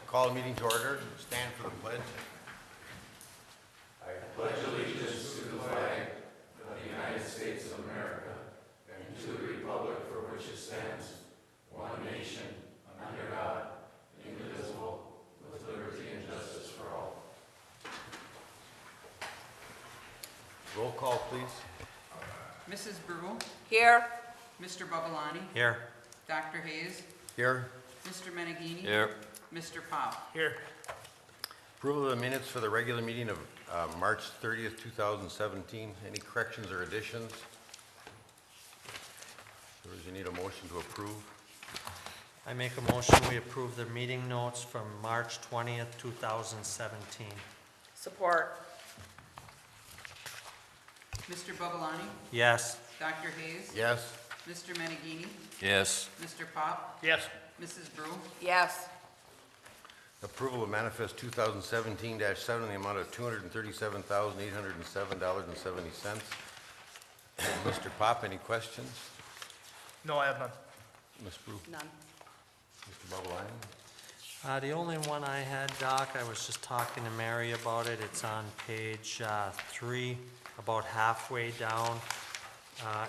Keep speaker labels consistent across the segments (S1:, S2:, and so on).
S1: Call the meeting to order. Stand for the pledge. Roll call, please.
S2: Mrs. Brew,
S3: Here.
S2: Mr. Babalani,
S4: Here.
S2: Dr. Hayes,
S1: Here.
S2: Mr. Menegini,
S4: Here.
S2: Mr. Pop.
S4: Here.
S1: Approval of the minutes for the regular meeting of March 30th, 2017. Any corrections or additions? Or does you need a motion to approve?
S4: I make a motion, we approve the meeting notes from March 20th, 2017.
S3: Support.
S2: Mr. Babalani,
S4: Yes.
S2: Dr. Hayes,
S1: Yes.
S2: Mr. Menegini,
S4: Yes.
S2: Mr. Pop,
S4: Yes.
S2: Mrs. Brew,
S3: Yes.
S1: Approval of manifest 2017-7 in the amount of $237,807.70. Mr. Pop, any questions?
S5: No, I have none.
S1: Ms. Brew?
S3: None.
S1: Mr. Babalani?
S4: The only one I had, Doc, I was just talking to Mary about it. It's on page 3, about halfway down.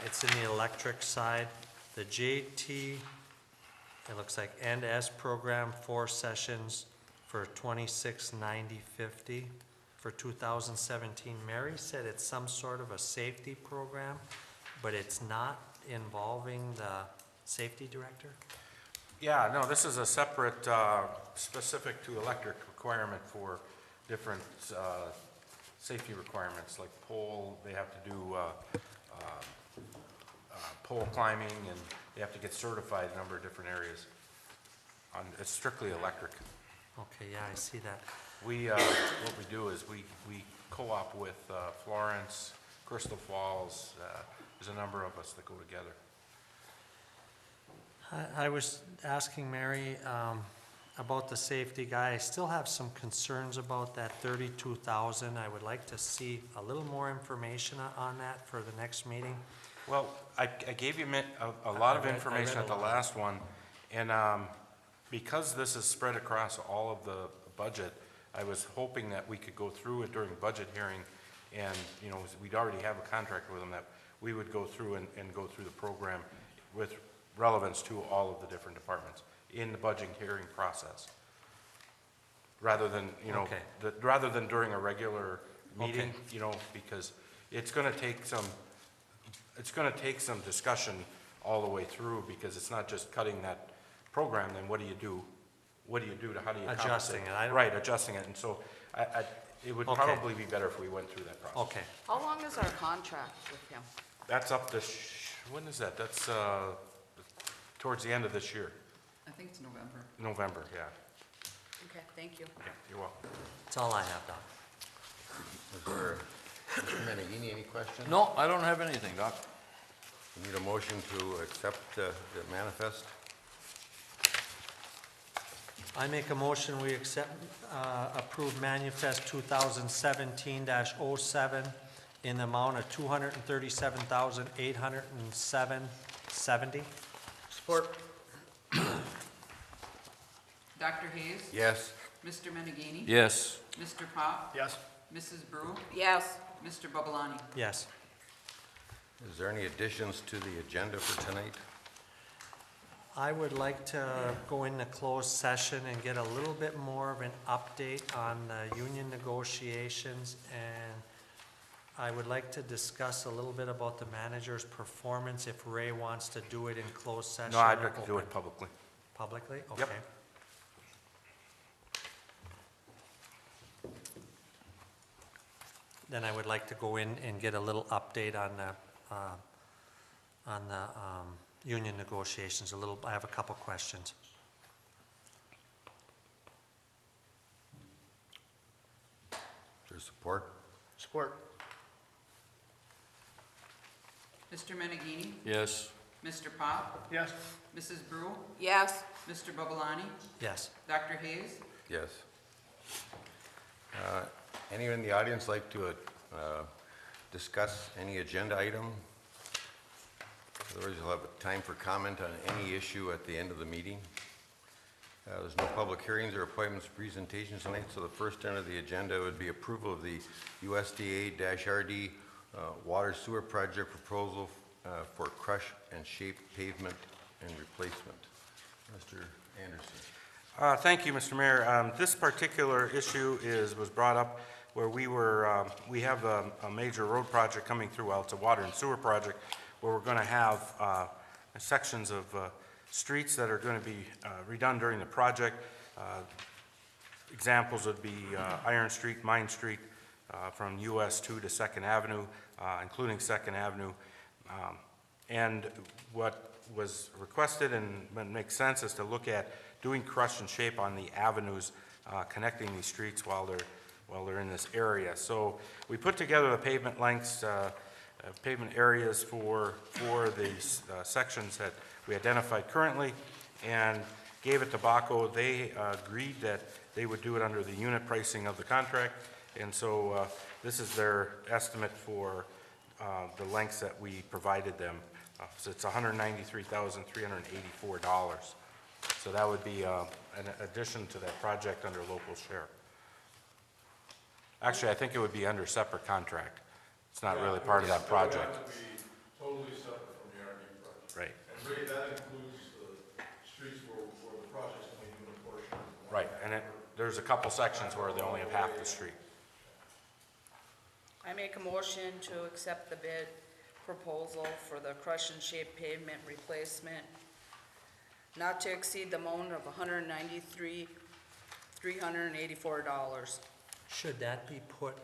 S4: It's in the electric side. The JT, it looks like N.S. program, 4 sessions for $26.90.50 for 2017. Mary said it's some sort of a safety program, but it's not involving the safety director?
S6: Yeah, no, this is a separate, specific to electric requirement for different safety requirements, like pole, they have to do pole climbing, and they have to get certified in a number of different areas. It's strictly electric.
S4: Okay, yeah, I see that.
S6: We, what we do is we co-op with Florence, Crystal Falls, there's a number of us that go together.
S4: I was asking Mary about the safety guy. I still have some concerns about that 32,000. I would like to see a little more information on that for the next meeting.
S6: Well, I gave you a lot of
S4: I read
S6: information
S4: a
S6: at the
S4: lot.
S6: last one, and because this is spread across all of the budget, I was hoping that we could go through it during budget hearing, and, you know, we'd already have a contract with them, that we would go through and go through the program with relevance to all of the different departments in the budget hearing process, rather than, you know,
S4: Okay.
S6: rather than during a regular meeting,
S4: Okay.
S6: you know, because it's going to take some discussion all the way through, because it's not just cutting that program. Then what do you do? What do you do to, how do you compensate?
S4: Adjusting it.
S6: Right, adjusting it. And so it would
S4: Okay.
S6: probably be better if we went through that process.
S4: Okay,
S3: How long is our contract with him?
S6: That's up to, when is that? That's towards the end of this year,
S2: I think it's November.
S6: November, yeah.
S3: Okay, thank you.
S6: Yeah, you're welcome.
S4: that's all I have, Doc.
S1: Is there, Mr. Menegini, any questions?
S7: No, I don't have anything, Doc.
S1: We need a motion to accept the manifest.
S4: I make a motion, we accept, approve manifest 2017-07 in the amount of $237,807.70.
S1: Support.
S2: Dr. Hayes,
S1: Yes.
S2: Mr. Menegini,
S7: Yes.
S2: Mr. Pop,
S5: Yes.
S2: Mrs. Brew,
S3: Yes.
S2: Mr. Babalani.
S4: Yes.
S1: Is there any additions to the agenda for tonight?
S4: I would like to go into closed session and get a little bit more of an update on the union negotiations, and I would like to discuss a little bit about the manager's performance, if Ray wants to do it in closed session.
S6: No, I'd
S4: or
S6: like to do
S4: open.
S6: it publicly.
S4: Publicly?
S6: Yep.
S4: Okay. Then I would like to go in and get a little update on the union negotiations, I have a couple questions.
S1: Is there support?
S5: Support.
S2: Mr. Menegini,
S7: Yes.
S2: Mr. Pop,
S5: Yes.
S2: Mrs. Brew,
S3: Yes.
S2: Mr. Babalani,
S4: Yes.
S2: Dr. Hayes,
S1: Yes. Anyone in the audience like to discuss any agenda item? Otherwise, you'll have time for comment on any issue at the end of the meeting. There's no public hearings or appointments or presentations tonight, so the first end of the agenda would be approval of the USDA-RD water sewer project proposal for crush and shape pavement and replacement. Mr. Anderson.
S6: Thank you, Mr. Mayor. This particular issue was brought up where we have a major road project coming through. Well, it's a water and sewer project where we're going to have sections of streets that are going to be redone during the project. Examples would be Iron Street, Mine Street, from US 2 to 2nd Avenue, including 2nd Avenue. And what was requested and makes sense is to look at doing crush and shape on the avenues connecting these streets while they're in this area. So we put together the pavement lengths, pavement areas for these sections that we identified currently and gave it to Baco. They agreed that they would do it under the unit pricing of the contract. And so this is their estimate for the lengths that we provided them. So it's $193,384. So that would be an addition to that project under local share. Actually, I think it would be under separate contract. It's not really part of that project.
S7: It would have to be totally separate from the RD project.
S6: Right.
S7: And really, that includes the streets where the project's only doing a portion.
S6: Right, and there's a couple sections where they only have half the street.
S3: I make a motion to accept the bid proposal for the crush and shape pavement replacement not to exceed the amount of $193,384.
S4: Should that be put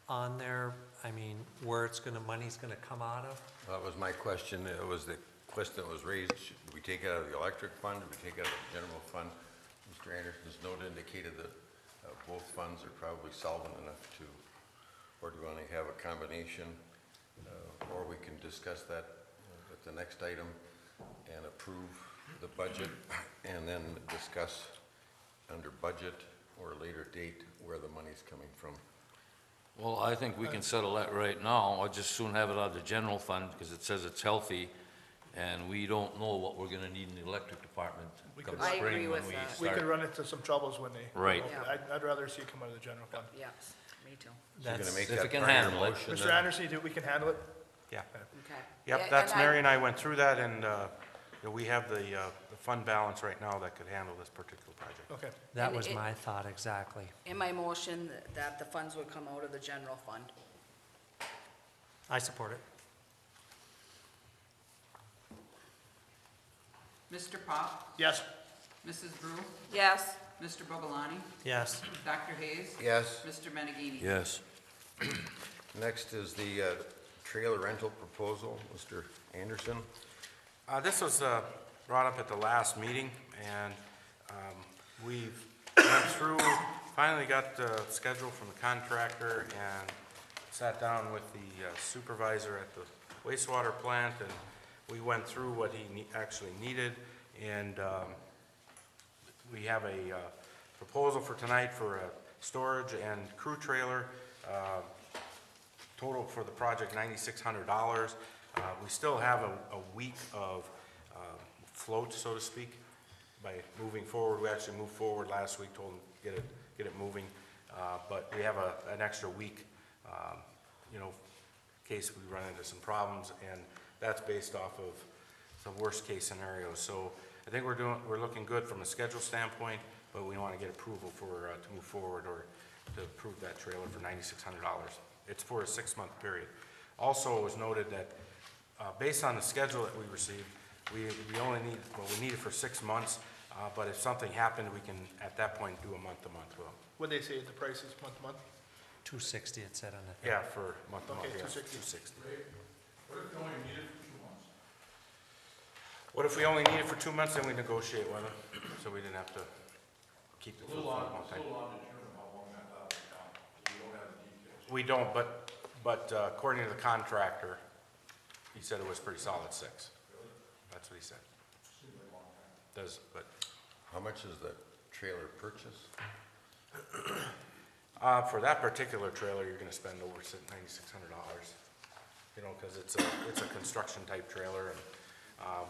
S4: on there, I mean, where money's gonna come out of?
S1: That was my question. It was the question that was raised. Should we take it out of the electric fund? Do we take it out of the general fund? Mr. Anderson's note indicated that both funds are probably solvent enough to, or do we want to have a combination? Or we can discuss that at the next item and approve the budget and then discuss under budget or a later date where the money's coming from.
S8: Well, I think we can settle that right now. I'll just soon have it out of the general fund because it says it's healthy, and we don't know what we're gonna need in the electric department come
S3: I agree
S8: spring when
S3: with
S8: we
S3: that.
S5: We could
S8: start.
S5: run into some troubles when they.
S8: Right.
S3: Yeah.
S5: I'd rather see it come out of the general fund.
S3: Yes, me too.
S1: So you're
S4: That's-
S1: gonna make
S8: If
S1: that
S8: it can
S1: prior
S8: handle it.
S1: motion
S5: Mr.
S1: then?
S5: Anderson, you think we can handle it?
S6: Yeah.
S3: Okay.
S6: Yep,
S3: And
S6: that's,
S3: I-
S6: Mary and I went through that, and we have the fund balance right now that could handle this particular project.
S5: Okay.
S4: That
S3: And
S4: was
S3: it-
S4: my thought, exactly.
S3: In my motion, that the funds would come out of the general fund.
S4: I support it.
S2: Mr. Pop,
S5: Yes.
S2: Mrs. Brew,
S3: Yes.
S2: Mr. Bobelani,
S4: Yes.
S2: Dr. Hayes,
S1: Yes.
S2: Mr. Menegini.
S8: Yes.
S1: Next is the trailer rental proposal. Mr. Anderson.
S6: This was brought up at the last meeting, and we've went through, finally got the schedule from the contractor and sat down with the supervisor at the wastewater plant, and we went through what he actually needed, and we have a proposal for tonight for a storage and crew trailer. Total for the project, $9,600. We still have a week of float, so to speak, by moving forward. We actually moved forward last week, told them get it moving, but we have an extra week, in case we run into some problems, and that's based off of some worst-case scenarios. So I think we're looking good from a schedule standpoint, but we want to get approval to move forward or to approve that trailer for $9,600. It's for a 6-month period. Also, it was noted that based on the schedule that we received, we only need, we need it for 6 months, but if something happened, we can, at that point, do a month-to-month.
S5: What'd they say the price is month to month?
S4: 260 it said on the thing.
S6: Yeah, for month-to-month,
S5: Okay,
S6: yeah,
S5: 260.
S6: 260.
S7: What if you only need it for 2 months?
S6: What if we only need it for 2 months, then we negotiate with them, so we didn't have to keep it for a long time.
S7: Still undetermined how long that will count, we don't have the details.
S6: We don't, but according to the contractor, he said it was pretty solid 6. That's what he said.
S7: Seems like a long time.
S6: Does, but,
S1: How much is the trailer purchase?
S6: for that particular trailer, you're gonna spend over $9,600. Because it's a construction type trailer, and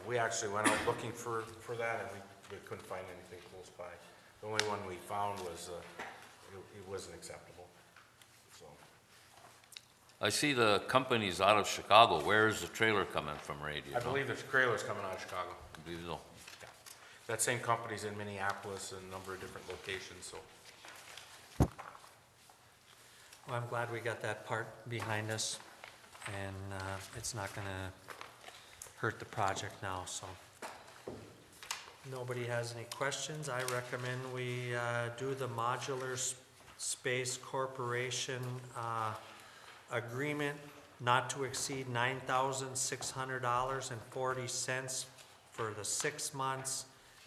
S6: we actually went out looking for that, and we couldn't find anything close by. The only one we found was, it wasn't acceptable, so.
S8: I see the company's out of Chicago. Where is the trailer coming from, Ray? Do you
S6: I
S8: know?
S6: believe the trailer's coming out of Chicago.
S8: I believe so.
S6: Yeah. That same company's in Minneapolis and a number of different locations, so.
S4: Well, I'm glad we got that part behind us, and it's not gonna hurt the project now, so. Nobody has any questions. I recommend we do the Modular Space Corporation agreement not to exceed $9,600.40 for the 6 months,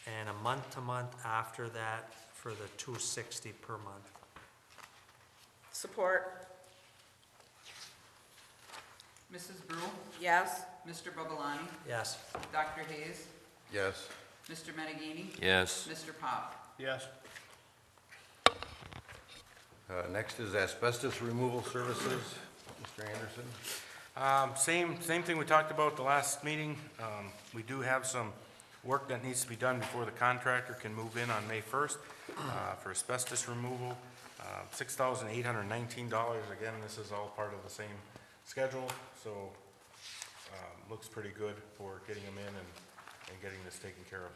S4: and a month-to-month after that for the $260 per month.
S3: Support.
S2: Mrs. Brew,
S3: Yes.
S2: Mr. Bubbalani,
S4: Yes.
S2: Dr. Hayes,
S1: Yes.
S2: Mr. Menegini,
S8: Yes.
S2: Mr. Pop.
S5: Yes.
S1: Next is asbestos removal services. Mr. Anderson?
S6: Same thing we talked about the last meeting. We do have some work that needs to be done before the contractor can move in on May 1st for asbestos removal. $6,819. Again, this is all part of the same schedule, so looks pretty good for getting them in and getting this taken care of.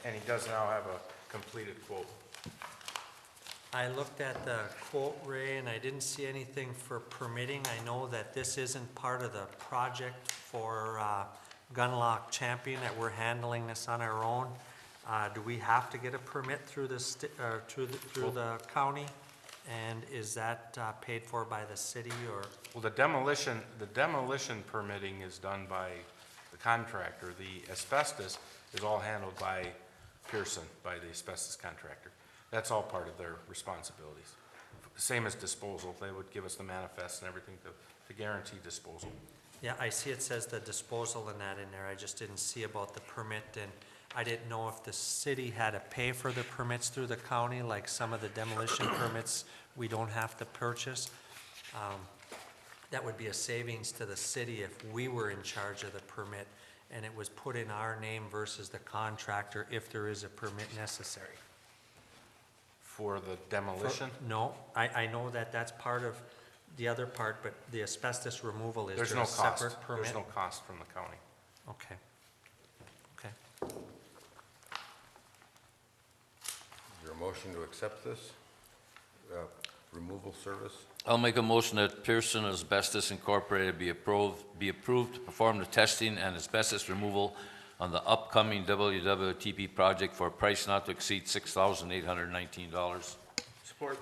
S6: And he does now have a completed quote.
S4: I looked at the quote, Ray, and I didn't see anything for permitting. I know that this isn't part of the project for Gunlock Champion, that we're handling this on our own. Do we have to get a permit through the through the county? And is that paid for by the city, or?
S6: Well, the demolition permitting is done by the contractor. The asbestos is all handled by Pearson, by the asbestos contractor. That's all part of their responsibilities. Same as disposal. They would give us the manifest and everything to guarantee disposal.
S4: Yeah, I see it says the disposal and that in there. I just didn't see about the permit, and I didn't know if the city had to pay for the permits through the county, like some of the demolition permits we don't have to purchase. That would be a savings to the city if we were in charge of the permit and it was put in our name versus the contractor if there is a permit necessary.
S6: For the demolition?
S4: No, I know that that's part of the other part, but the asbestos removal, is
S6: There's
S4: there
S6: no
S4: a
S6: cost.
S4: separate permit?
S6: There's no cost from the county.
S4: Okay. Okay.
S1: Is there a motion to accept this removal service?
S8: I'll make a motion that Pearson Asbestos Incorporated be approved to perform the testing and asbestos removal on the upcoming WWTP project for a price not to exceed $6,819.
S5: Support.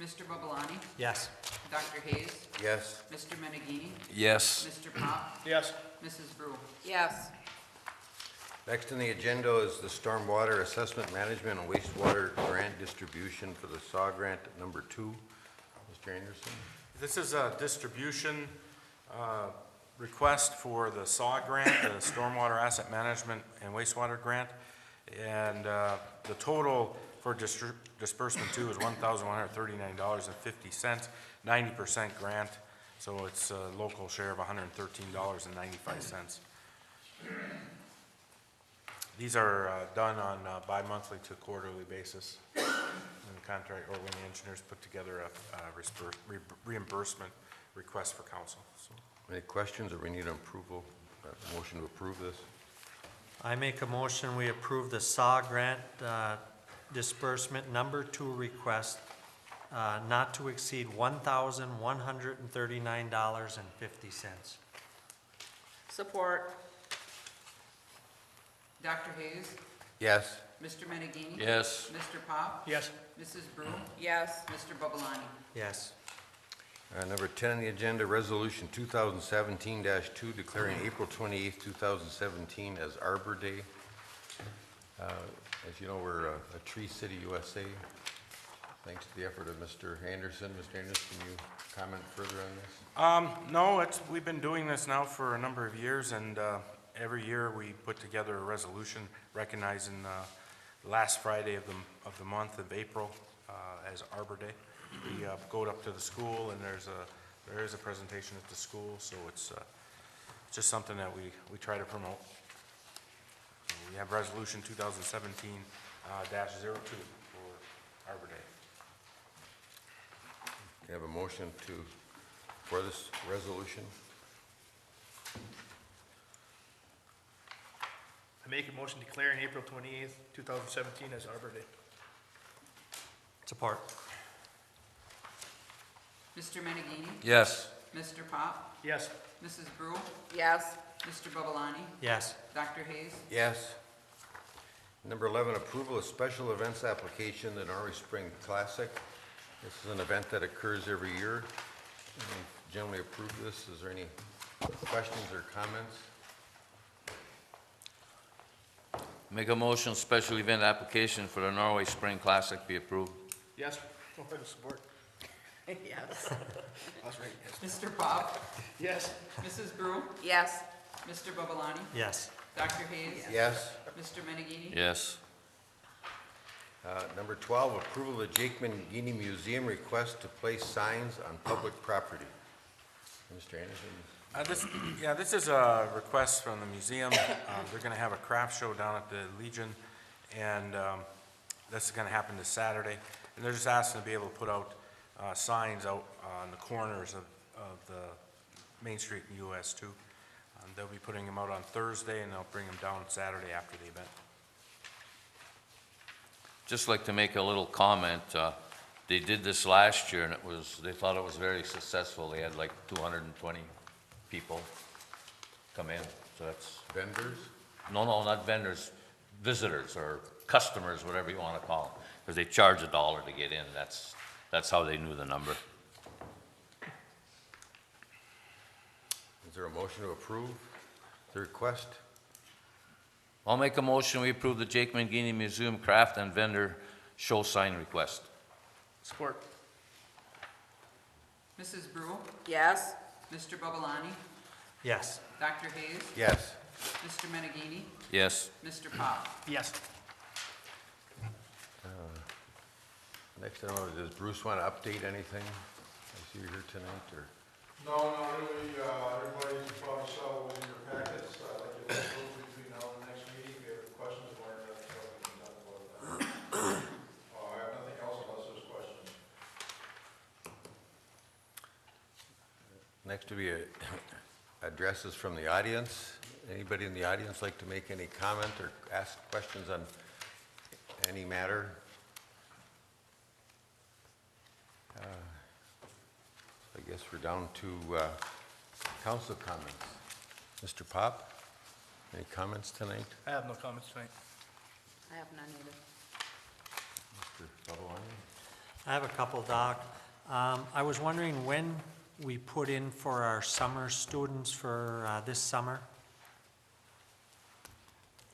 S2: Mr. Bubbalani,
S4: Yes.
S2: Dr. Hayes,
S1: Yes.
S2: Mr. Menegini,
S8: Yes.
S2: Mr. Pop,
S5: Yes.
S2: Mrs. Brew.
S3: Yes.
S1: Next on the agenda is the Stormwater Assessment Management and Wastewater Grant Distribution for the SAW Grant number 2. Mr. Anderson?
S6: This is a distribution request for the SAW grant, the Stormwater Asset Management and Wastewater Grant. And the total for disbursement 2 is $1,139.50, 90% grant. So it's a local share of $113.95. These are done on a bi-monthly to quarterly basis in the contract, or when the engineers put together a reimbursement request for council. So,
S1: Any questions, or we need an approval, motion to approve this?
S4: I make a motion, we approve the SAW grant disbursement number 2 request not to exceed $1,139.50.
S3: Support.
S2: Dr. Hayes,
S1: Yes.
S2: Mr. Menegini.
S8: Yes.
S2: Mr. Pop,
S5: Yes.
S2: Mrs. Brew,
S3: Yes.
S2: Mr. Bubbalani.
S4: Yes.
S1: Number 10 on the agenda, Resolution 2017-2, declaring April 28th, 2017 as Arbor Day. As you know, we're a Tree City, USA. Thanks to the effort of Mr. Anderson. Mr. Anderson, can you comment further on this?
S6: no, we've been doing this now for a number of years, and every year we put together a resolution recognizing the last Friday of the month of April as Arbor Day. We go up to the school, and there is a presentation at the school, so it's just something that we try to promote. we have resolution 2017 -02 for Arbor Day.
S1: You have a motion for this resolution?
S5: I make a motion declaring April 28th, 2017 as Arbor Day.
S4: Support.
S2: Mr. Menegini?
S8: Yes.
S2: Mr. Pop?
S5: Yes.
S2: Mrs. Brew?
S3: Yes.
S2: Mr. Babalani?
S4: Yes.
S2: Dr. Hayes?
S1: Yes. Number 11, approval of special events application, the Norway Spring Classic. This is an event that occurs every year. We generally approve this. Is there any questions or comments?
S8: Make a motion, special event application for the Norway Spring Classic be approved.
S5: Yes. Go ahead, support.
S2: Yes.
S5: That's right, yes.
S2: Mr. Pop?
S5: Yes.
S2: Mrs. Brew?
S3: Yes.
S2: Mr. Babalani?
S4: Yes.
S2: Dr. Hayes?
S1: Yes.
S2: Mr. Menegini?
S8: Yes.
S1: Number 12, approval of the Jakeman Guinea Museum request to place signs on public property. Mr. Anderson?
S6: This is a request from the museum. They're gonna have a craft show down at the Legion, and this is gonna happen this Saturday. And they're just asking to be able to put out signs out on the corners of the Main Street and US 2. They'll be putting them out on Thursday, and they'll bring them down Saturday after the event.
S8: Just like to make a little comment. They did this last year, and they thought it was very successful. They had like 220 people come in, so that's,
S1: Vendors?
S8: no, not vendors, visitors or customers, whatever you want to call them, because they charge $1 to get in. That's how they knew the number.
S1: Is there a motion to approve the request?
S8: I'll make a motion, we approve the Jakeman Guinea Museum Craft and Vendor Show Sign request.
S5: Support.
S2: Mrs. Brew?
S3: Yes.
S2: Mr. Babalani?
S4: Yes.
S2: Dr. Hayes?
S1: Yes.
S2: Mr. Menegini?
S8: Yes.
S2: Mr. Pop?
S5: Yes.
S1: Next, I don't know, does Bruce want to update anything? I see you here tonight, or?
S7: No, not really, everybody probably saw within your packets, I'd like to go between now and the next meeting, if you have questions about it, that's what we can talk about that. I have nothing else unless there's questions.
S1: Next will be addresses from the audience. Anybody in the audience like to make any comment or ask questions on any matter? I guess we're down to council comments. Mr. Pop, any comments tonight?
S5: I have no comments tonight.
S3: I have none either.
S1: Mr. Babalani?
S4: I have a couple, Doc. I was wondering when we put in for our summer students for this summer?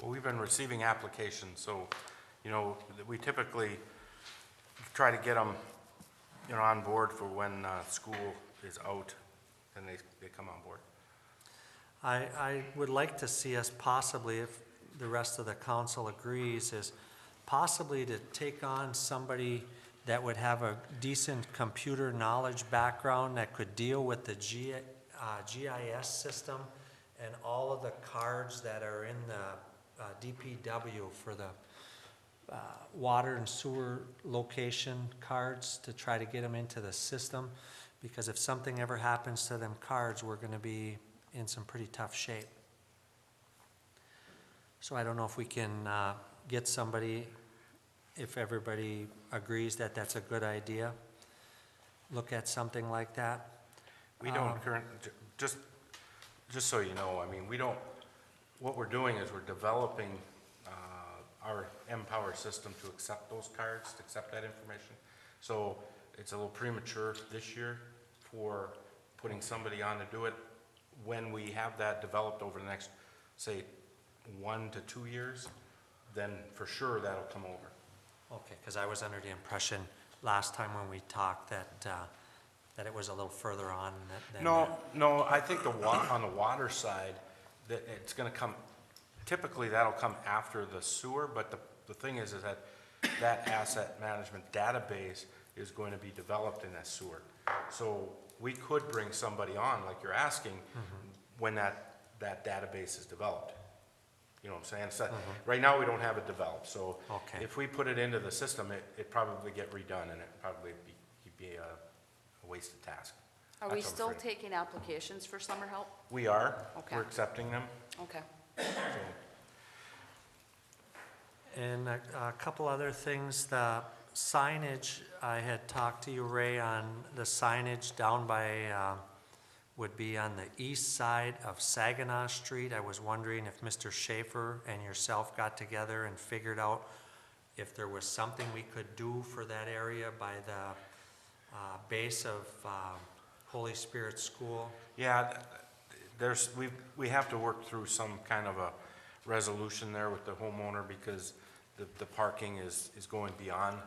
S6: Well, we've been receiving applications, so, we typically try to get them, on board for when school is out, and they come on board.
S4: I would like to see us possibly, if the rest of the council agrees, is possibly to take on somebody that would have a decent computer knowledge background that could deal with the GIS system and all of the cards that are in the DPW for the water and sewer location cards to try to get them into the system. Because if something ever happens to them cards, we're gonna be in some pretty tough shape. So I don't know if we can get somebody, if everybody agrees that that's a good idea, look at something like that.
S6: We don't just so you know, we don't, what we're doing is we're developing our Empower system to accept those cards, to accept that information. So it's a little premature this year for putting somebody on to do it. When we have that developed over the next, say, 1 to 2 years, then for sure that'll come over.
S4: Okay, because I was under the impression last time when we talked that it was a little further on than that.
S6: No, I think on the water side, that it's gonna come, typically that'll come after the sewer, but the thing is that asset management database is going to be developed in that sewer. So we could bring somebody on, like you're asking, when that database is developed. You know what I'm saying? So, right now, we don't have it developed, so
S4: Okay.
S6: if we put it into the system, it'd probably get redone, and it'd probably be a wasted task.
S3: Are we
S6: That's what I'm
S3: still
S6: afraid.
S3: taking applications for summer help?
S6: We are.
S3: Okay.
S6: We're accepting them,
S3: Okay.
S6: so.
S4: And a couple other things, the signage, I had talked to you, Ray, on the signage down by, would be on the east side of Saginaw Street. I was wondering if Mr. Schaefer and yourself got together and figured out if there was something we could do for that area by the base of Holy Spirit School.
S6: Yeah, we have to work through some kind of a resolution there with the homeowner, because the parking is going beyond,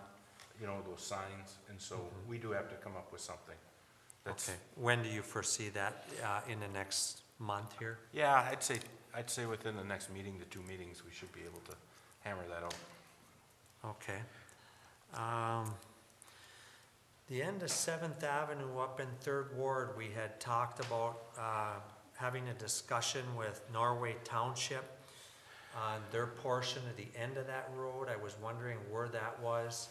S6: you know, those signs, and so we do have to come up with something. That's-
S4: Okay, when do you foresee that, in the next month here?
S6: Yeah, I'd say within the next meeting, the 2 meetings, we should be able to hammer that out.
S4: Okay. The end of Seventh Avenue up in Third Ward, we had talked about having a discussion with Norway Township on their portion of the end of that road. I was wondering where that was,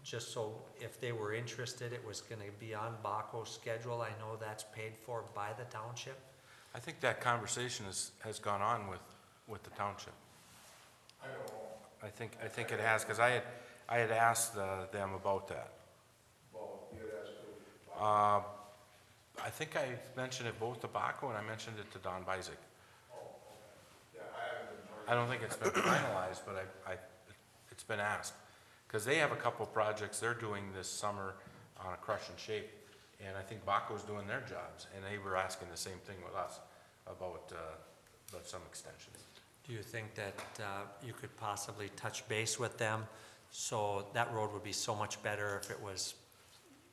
S4: just so if they were interested, it was gonna be on Baco's schedule. I know that's paid for by the township.
S6: I think that conversation has gone on with the township.
S7: I don't know.
S6: I think it has, because I had asked them about that.
S7: Well, you had asked to.
S6: I think I mentioned it both to Baco and I mentioned it to Don Bisek.
S7: Oh, okay. Yeah, I haven't been part of.
S6: I don't think it's been finalized, but it's been asked. Because they have a couple projects they're doing this summer on a crush and shape, and I think Baco's doing their jobs, and they were asking the same thing with us about some extensions.
S4: Do you think that you could possibly touch base with them? So that road would be so much better if it was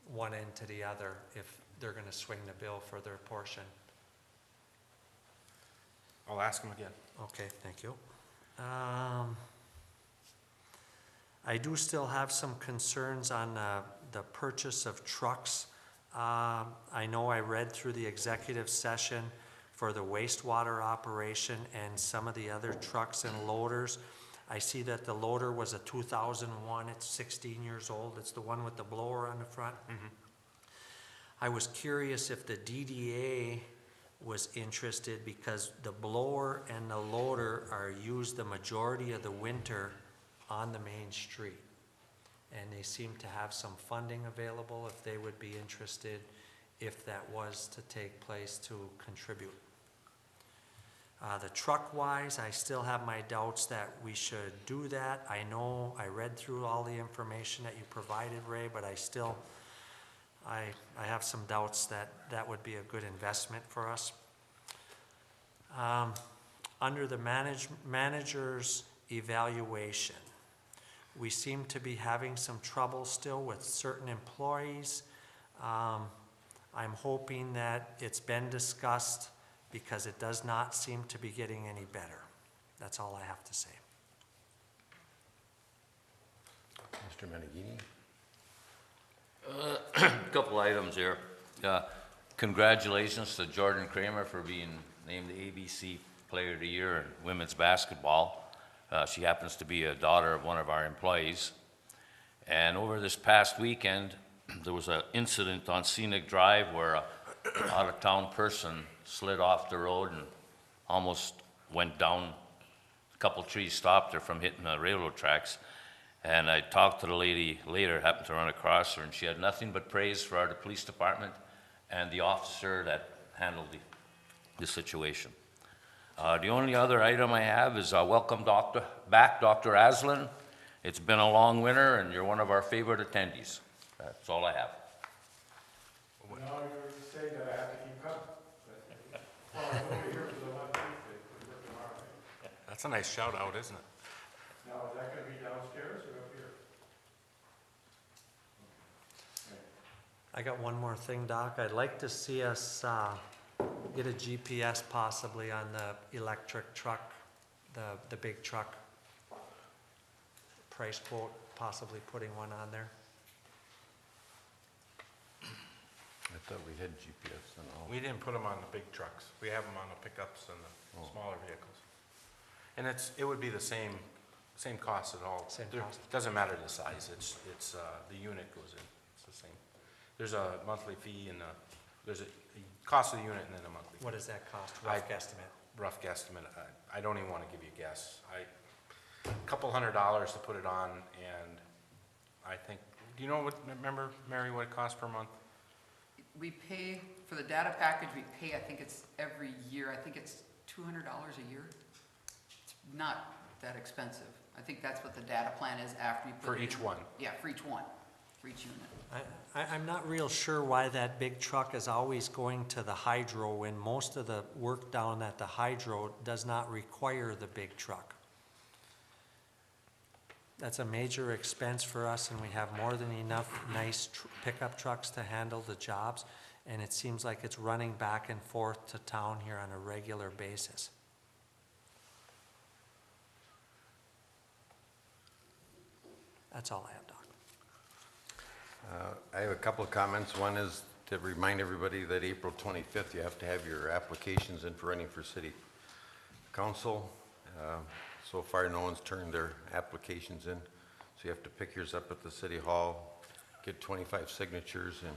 S4: one end to the other, if they're gonna swing the bill for their portion.
S6: I'll ask them again.
S4: Okay, thank you. I do still have some concerns on the purchase of trucks. I know I read through the executive session for the wastewater operation and some of the other trucks and loaders. I see that the loader was a 2001, it's 16 years old, it's the one with the blower on the front. I was curious if the DDA was interested, because the blower and the loader are used the majority of the winter on the main street. And they seem to have some funding available if they would be interested, if that was to take place, to contribute. The truck-wise, I still have my doubts that we should do that. I know I read through all the information that you provided, Ray, but I still, I have some doubts that that would be a good investment for us. Under the manager's evaluation, we seem to be having some trouble still with certain employees. I'm hoping that it's been discussed, because it does not seem to be getting any better. That's all I have to say.
S1: Mr. Menegini?
S8: Couple items here. Congratulations to Jordan Kramer for being named the ABC Player of the Year in women's basketball. She happens to be a daughter of one of our employees. And over this past weekend, there was an incident on Scenic Drive where a out-of-town person slid off the road and almost went down. A couple trees stopped her from hitting the railroad tracks. And I talked to the lady later, happened to run across her, and she had nothing but praise for the police department and the officer that handled the situation. The only other item I have is welcome back, Dr. Aslan. It's been a long winter, and you're one of our favorite attendees. That's all I have.
S7: Now you're saying that I have to keep coming. Well, I'm over here for the one Tuesday, we're working hard.
S6: That's a nice shout out, isn't it?
S7: Now, is that gonna be downstairs or up here?
S4: I got one more thing, Doc. I'd like to see us get a GPS possibly on the electric truck, the big truck. Price quote, possibly putting one on there.
S1: I thought we had GPS and all.
S6: We didn't put them on the big trucks. We have them on the pickups and the smaller vehicles. And it would be the same cost at all.
S4: Same
S6: There-
S4: cost.
S6: Doesn't matter the size, it's, the unit goes in, it's the same. There's a monthly fee and there's a cost of the unit and then a monthly.
S4: What does that cost,
S6: I-
S4: rough guesstimate?
S6: Rough guesstimate, I don't even wanna give you a guess. A couple $100 to put it on, and I think, do you know remember, Mary, what it costs per month?
S2: We pay, for the data package, we pay, I think it's every year, I think it's $200 a year. It's not that expensive. I think that's what the data plan is after you put
S6: For
S2: it
S6: each
S2: in.
S6: one?
S2: Yeah, for each one, for each unit.
S4: I'm not real sure why that big truck is always going to the hydro when most of the work down at the hydro does not require the big truck. That's a major expense for us, and we have more than enough nice pickup trucks to handle the jobs, and it seems like it's running back and forth to town here on a regular basis. That's all I have, Doc.
S1: I have a couple of comments. One is to remind everybody that April 25th, you have to have your applications in for running for city council. So far, no one's turned their applications in, so you have to pick yours up at the city hall, get 25 signatures, and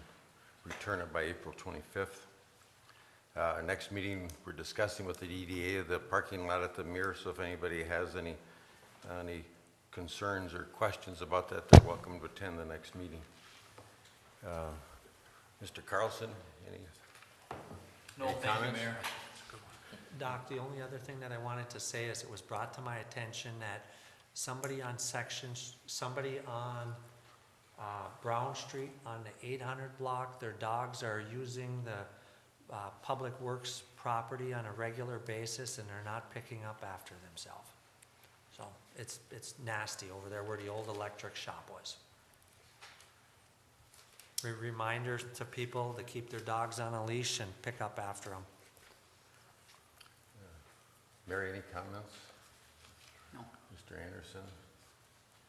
S1: return it by April 25th. Our next meeting, we're discussing with the EDA the parking lot at the Mirror, so if anybody has any concerns or questions about that, they're welcome to attend the next meeting. Mr. Carlson, any comments?
S4: Doc, the only other thing that I wanted to say is it was brought to my attention that somebody on Brown Street on the 800 block, their dogs are using the Public Works property on a regular basis, and they're not picking up after themselves. So it's nasty over there where the old electric shop was. Reminder to people to keep their dogs on a leash and pick up after them.
S1: Mary, any comments?
S2: No.
S1: Mr. Anderson?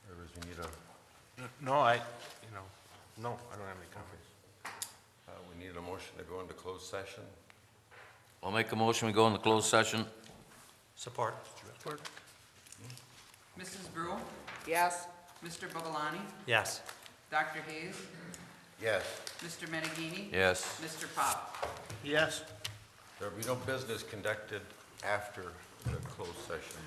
S1: Or was we need a,
S6: No, no, I don't have any comments.
S1: we need a motion to go into closed session?
S8: I'll make a motion, we go into closed session.
S4: Support.
S2: Mrs. Brew,
S3: Yes?
S2: Mr. Babalani,
S4: Yes.
S2: Dr. Hayes,
S1: Yes.
S2: Mr. Menegini,
S8: Yes.
S2: Mr. Pop.
S5: Yes.
S1: There will be no business conducted after the closed session.